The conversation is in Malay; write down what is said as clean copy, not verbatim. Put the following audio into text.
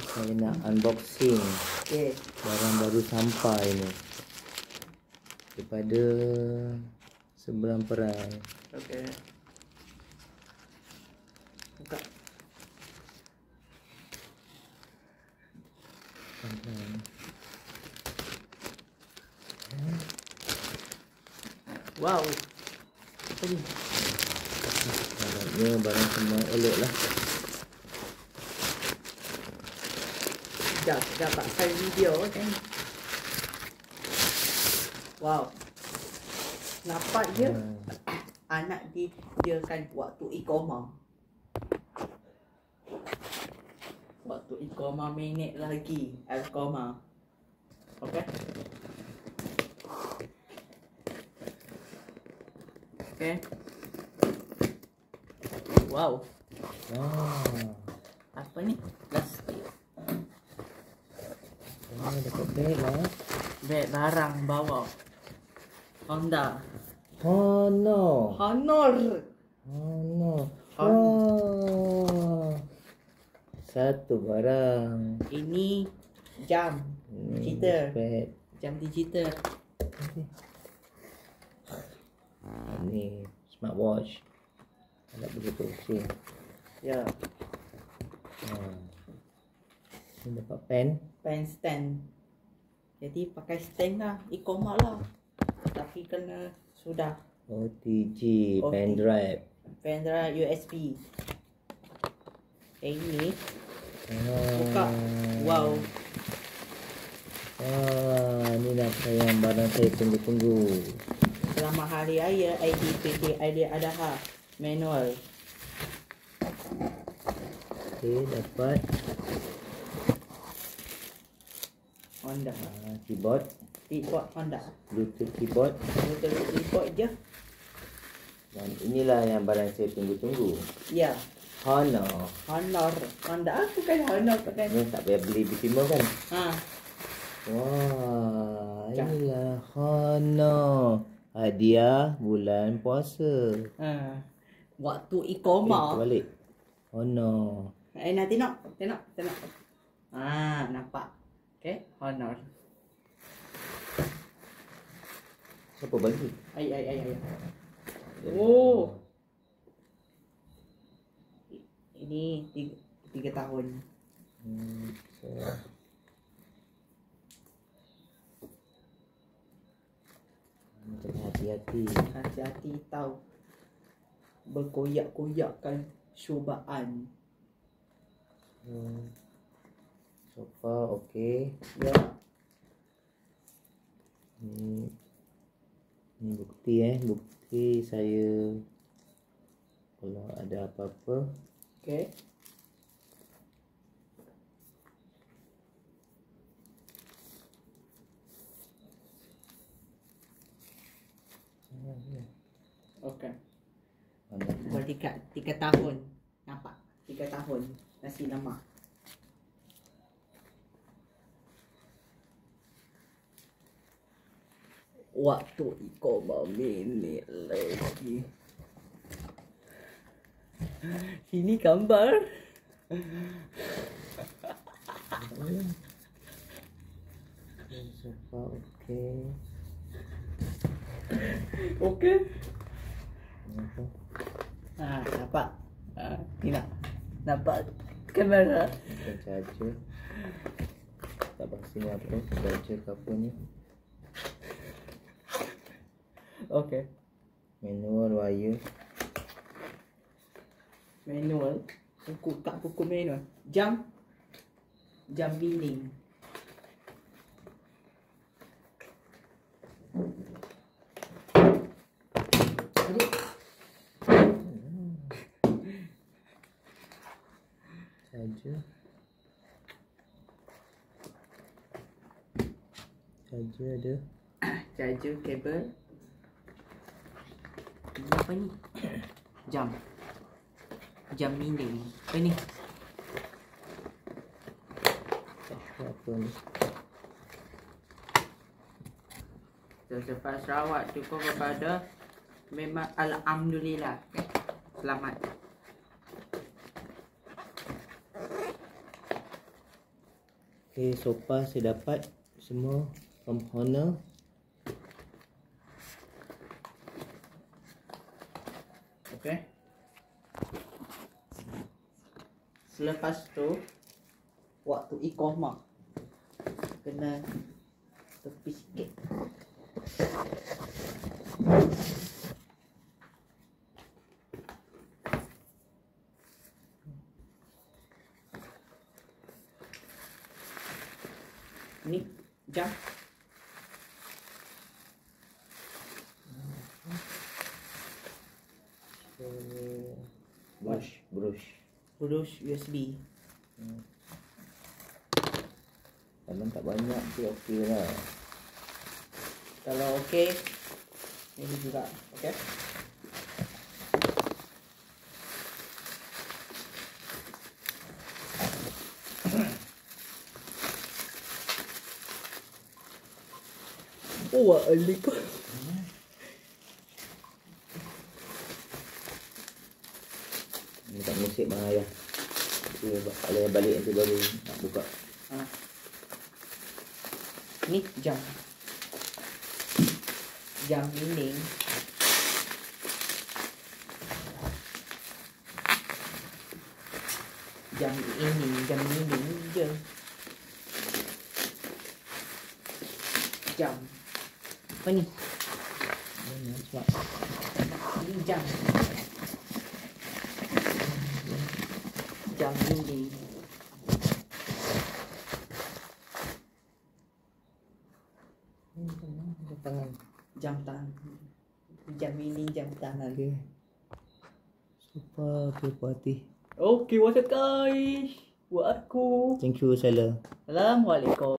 saya nak unboxing barang baru sampai ni daripada Seberang Perai. Okey. Buka. Wow. Apa ni? Harapnya barang semua elok lah. Sekejap pakai video kan. Wow. Nampak je anak dia kan waktu ikoma. Waktu ikoma minit lagi Alkoma. Okey. Okey. Wow. Apa ni? Plastik. Dapat beg lah. Beg barang bawa. Honda. Honor. Honor. Satu barang. Ini jam digital. Beg. Jam digital. Ini smartwatch. Ada begitu pusing. Ya. Ini dapat pen. Pen stand. Jadi pakai stand lah. E-commerce lah. Tapi kena sudah. OTG. Pen drive. Pen drive USB. Ini. Buka. Wow. Ini dah yang barang saya tunggu-tunggu. Selamat Hari Raya IDPT Aidiladha. Manual. Okey, dapat Honda. Keyboard Honda. Bluetooth keyboard. Bluetooth keyboard je. Dan inilah yang barang saya tunggu-tunggu. Ya. Honor. Honda. Aku kan Honor kan. Ni tak payah beli di timur kan? Wah, Cak. inilah Honor. Hadiah bulan puasa. Waktu ikoma. Balik. Honor. Nak tengok. Nampak. Okey, Honor. Siapa bagi? Ai. Oh. Ini 3 tahun. Hati-hati. Hati-hati tahu. Berkoyak-koyakkan cubaan. Sofa okey. Ya. Ini bukti saya kalau ada apa-apa. Okey. Okey. Berdekat 3 tahun. Nampak? 3 tahun nasi lemak. Waktu ikoma minit lagi. Ini gambar. Sofa okey. Okey. Nampak. Tidak. Nampak kamera. Charger. Tak pasti ni apa. Charger ke apa ni. Okey. Manual wire. Manual. Buku manual. Jam billing. Charger ada. Charger, kabel. Ini apa ni? Jam billing. Apa ni? Apa ni? Selepas rawat cukup kepada memang alhamdulillah. Selamat. Okay, so far saya dapat semua from Honor. Okay. Selepas tu waktu iqamah kena tepi sikit. Ni jam. Brush USB. Kalau tak banyak tu okey lah. Kalau okey, ini juga okey. Oh, alik. Ni tak musik bang ayah. Kalau balik nanti baru nak buka. Ni jam. Jam dinding. Jam dinding je. Jam. Apa ni? Cepat. Ini jam. Jam dinding. Tangan. Jam tangan. Jam dinding, jam tangan. Okay. Super puas hati. Okay, what's up guys? Buat aku. Thank you Salah. Assalamualaikum.